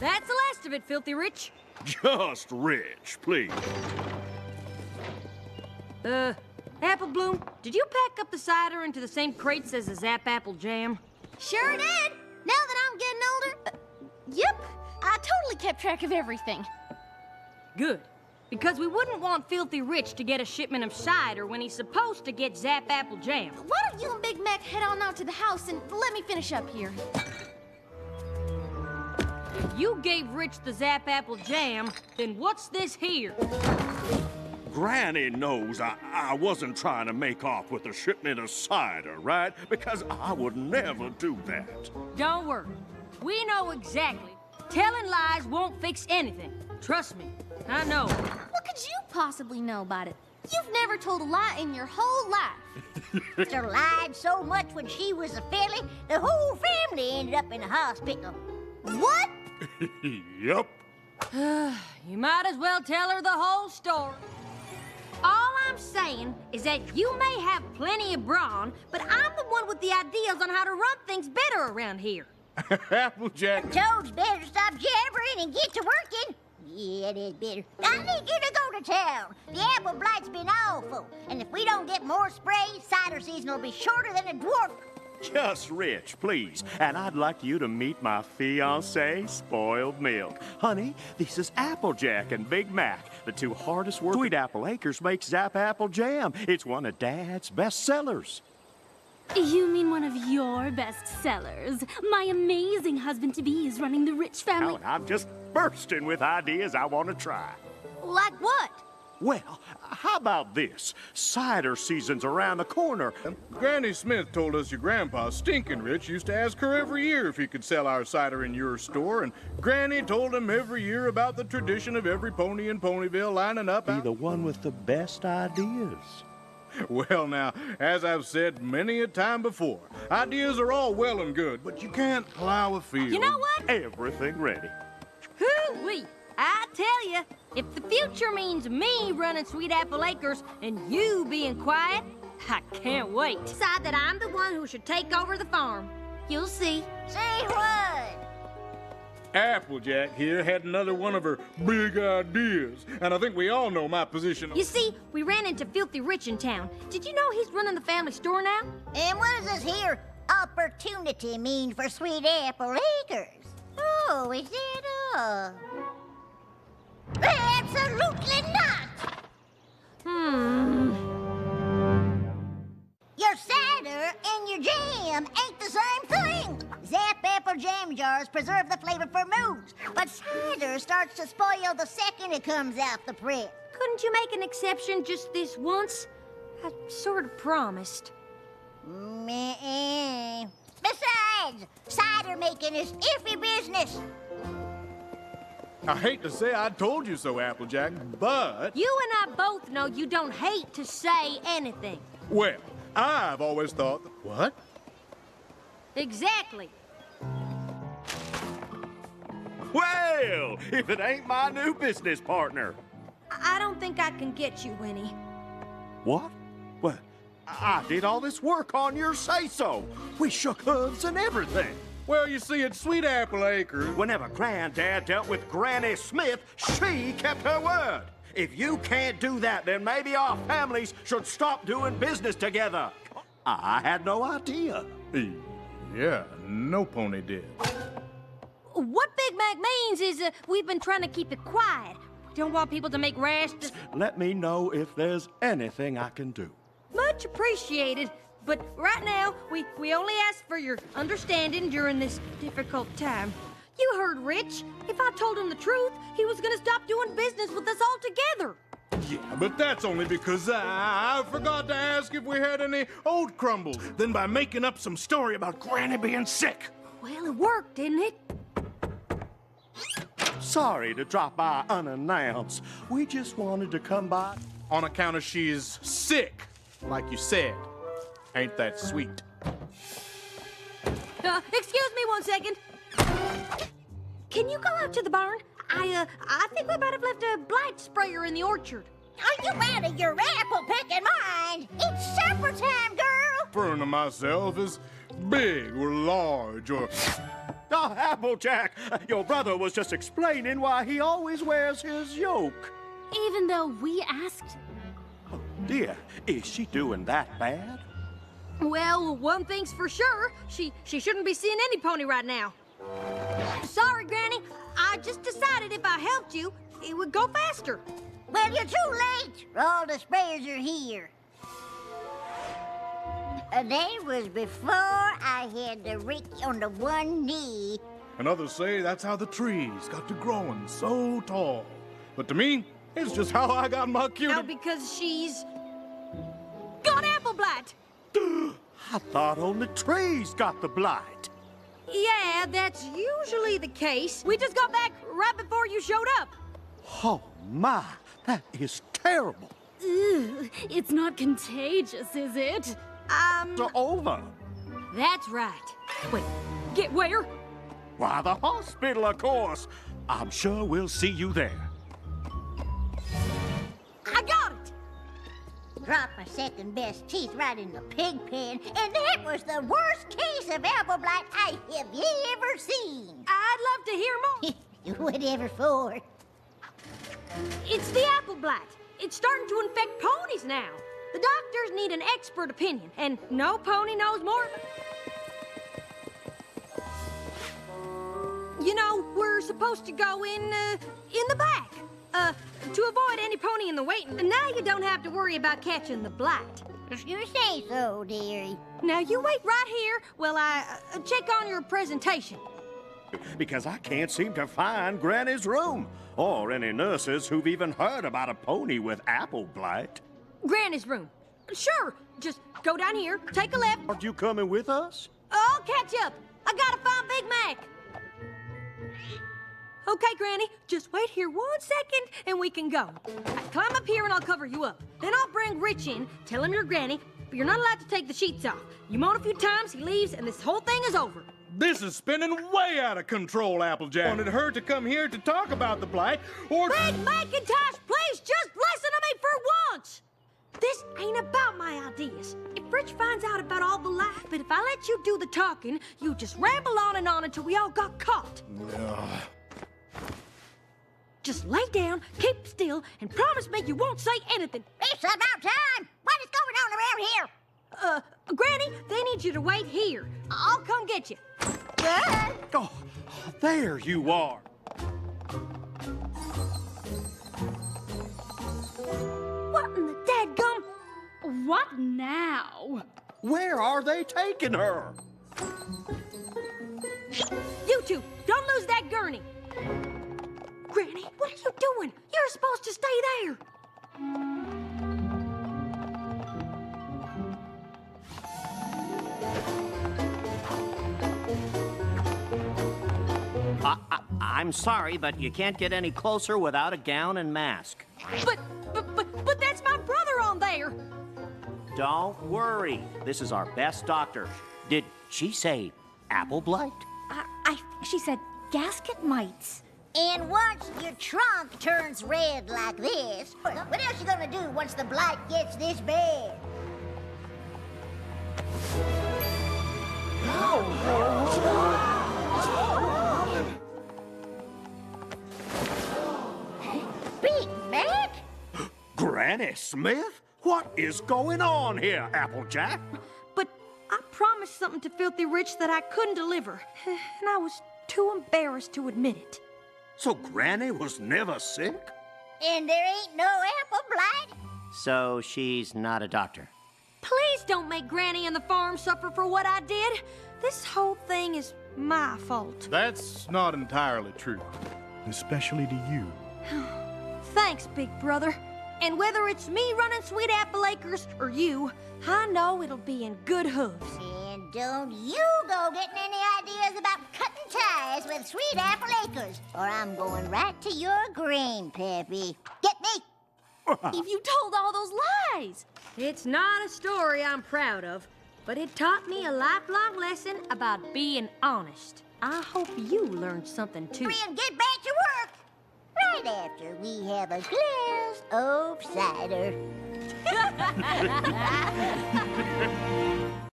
That's the last of it, Filthy Rich. Just Rich, please. Apple Bloom, did you pack up the cider into the same crates as the Zap Apple Jam? Sure did. Now that I'm getting older, yep, I totally kept track of everything. Good. Because we wouldn't want Filthy Rich to get a shipment of cider when he's supposed to get Zap Apple Jam. Why don't you and Big Mac head on out to the house and let me finish up here? If you gave Rich the Zap Apple Jam, then what's this here? Granny knows I wasn't trying to make off with a shipment of cider, right? Because I would never do that. Don't worry. We know exactly. Telling lies won't fix anything. Trust me, I know. What could you possibly know about it? You've never told a lie in your whole life. Sister lied so much when she was a filly, the whole family ended up in the hospital. What? Yep. You might as well tell her the whole story. All I'm saying is that you may have plenty of brawn, but I'm the one with the ideas on how to run things better around here. Applejack. Toads better stop jabbering and get to working. Yeah, it is better. I need you to go to town. The apple blight's been awful. And if we don't get more spray, cider season will be shorter than a dwarf. Just Rich, please. And I'd like you to meet my fiancée, Spoiled Milk. Honey, this is Applejack and Big Mac, the two hardest working. Sweet Apple Acres makes Zap Apple Jam. It's one of Dad's best sellers. You mean one of your best sellers? My amazing husband-to-be is running the Rich family. Oh, and I'm just bursting with ideas I want to try. Like what? Well, how about this? Cider season's around the corner. Granny Smith told us your grandpa, Stinkin' Rich, used to ask her every year if he could sell our cider in your store, and Granny told him every year about the tradition of every pony in Ponyville lining up. Be the one with the best ideas. Well, now, as I've said many a time before, ideas are all well and good, but you can't plow a field. You know what? Everything ready. Hoo-wee! I tell you, if the future means me running Sweet Apple Acres and you being quiet, I can't wait. Decide that I'm the one who should take over the farm. You'll see. Say what? Applejack here had another one of her big ideas, and I think we all know my position. You see, we ran into Filthy Rich in town. Did you know he's running the family store now? And what does this here opportunity mean for Sweet Apple Acres? Oh, is it Absolutely not! Your cider and your jam ain't the same thing. Zap Apple Jam jars preserve the flavor for moons, but cider starts to spoil the second it comes out the press. Couldn't you make an exception just this once? I sort of promised. Meh. Besides, cider making is iffy business. I hate to say I told you so, Applejack, but... You and I both know you don't hate to say anything. Well, I've always thought... What? Exactly. Well, if it ain't my new business partner. I don't think I can get you, Winnie. What? Well, I did all this work on your say-so. We shook hooves and everything. Well, you see, at Sweet Apple Acres... Whenever Granddad dealt with Granny Smith, she kept her word. If you can't do that, then maybe our families should stop doing business together. I had no idea. Yeah, no pony did. What Big Mac means is we've been trying to keep it quiet. We don't want people to make rash... Let me know if there's anything I can do. Much appreciated. But right now, we only ask for your understanding during this difficult time. You heard Rich. If I told him the truth, he was gonna stop doing business with us altogether. Yeah, but that's only because I forgot to ask if we had any oat crumbles. Then by making up some story about Granny being sick. Well, it worked, didn't it? Sorry to drop by unannounced. We just wanted to come by. On account of she's sick, like you said. Ain't that sweet? Excuse me 1 second. Can you go out to the barn? I think we might have left a blight sprayer in the orchard. Are you out of your apple-picking mind? It's supper time, girl! Referring to myself as big or large or... Oh, Applejack, your brother was just explaining why he always wears his yoke. Even though we asked. Oh, dear, is she doing that bad? Well, one thing's for sure. She shouldn't be seeing any pony right now. Sorry, Granny. I just decided if I helped you, it would go faster. Well, you're too late. All the sprayers are here. That was before I had the Ricky on the one knee. And others say that's how the trees got to growing so tall. But to me, it's just how I got my cutie. No, because she's got apple blight. I thought only trees got the blight. Yeah, that's usually the case. We just got back right before you showed up. Oh, my, that is terrible. Ugh, it's not contagious, is it? It's over. That's right. Wait, get where? Why, the hospital, of course. I'm sure we'll see you there. I got it. Dropped my second best teeth right in the pig pen, and that was the worst case of apple blight I have ever seen. I'd love to hear more. Whatever for. It's the apple blight. It's starting to infect ponies now. The doctors need an expert opinion, and no pony knows more. You know, we're supposed to go in the back, to avoid any pony in the waiting. And now you don't have to worry about catching the blight. If you say so, dearie. Now you wait right here while I check on your presentation. Because I can't seem to find Granny's room, or any nurses who've even heard about a pony with apple blight. Granny's room. Sure, just go down here, take a left. Aren't you coming with us? I'll catch up. I gotta find Big Mac. Okay, Granny, just wait here 1 second and we can go. Climb up here and I'll cover you up. Then I'll bring Rich in, tell him you're Granny, but you're not allowed to take the sheets off. You moan a few times, he leaves, and this whole thing is over. This is spinning way out of control, Applejack. Wanted her to come here to talk about the blight, or... Big Macintosh, please just listen to me for once! This ain't about my ideas. If Rich finds out about all the lies, but if I let you do the talking, you just ramble on and on until we all got caught. Just lay down, keep still, and promise me you won't say anything. It's about time. What is going on around here? Granny, they need you to wait here. I'll come get you. Oh, there you are. What in the dadgum? What now? Where are they taking her? You two, don't lose that gurney. Granny, what are you doing? You're supposed to stay there. I'm sorry, but you can't get any closer without a gown and mask. But that's my brother on there. Don't worry. This is our best doctor. Did she say apple blight? I think she said gasket mites. And once your trunk turns red like this, what else you gonna do once the blight gets this bad? Big Mac? Granny Smith? What is going on here, Applejack? But I promised something to Filthy Rich that I couldn't deliver, and I was too embarrassed to admit it. So Granny was never sick? And there ain't no apple blight? So she's not a doctor. Please don't make Granny and the farm suffer for what I did. This whole thing is my fault. That's not entirely true, especially to you. Thanks, big brother. And whether it's me running Sweet Apple Acres or you, I know it'll be in good hooves. And don't you go getting any ideas about cutting ties with Sweet Apple Acres, or I'm going right to your grain, Peppy. Get me? If you told all those lies. It's not a story I'm proud of, but it taught me a lifelong lesson about being honest. I hope you learned something too. And get back to work right after we have a glass of cider.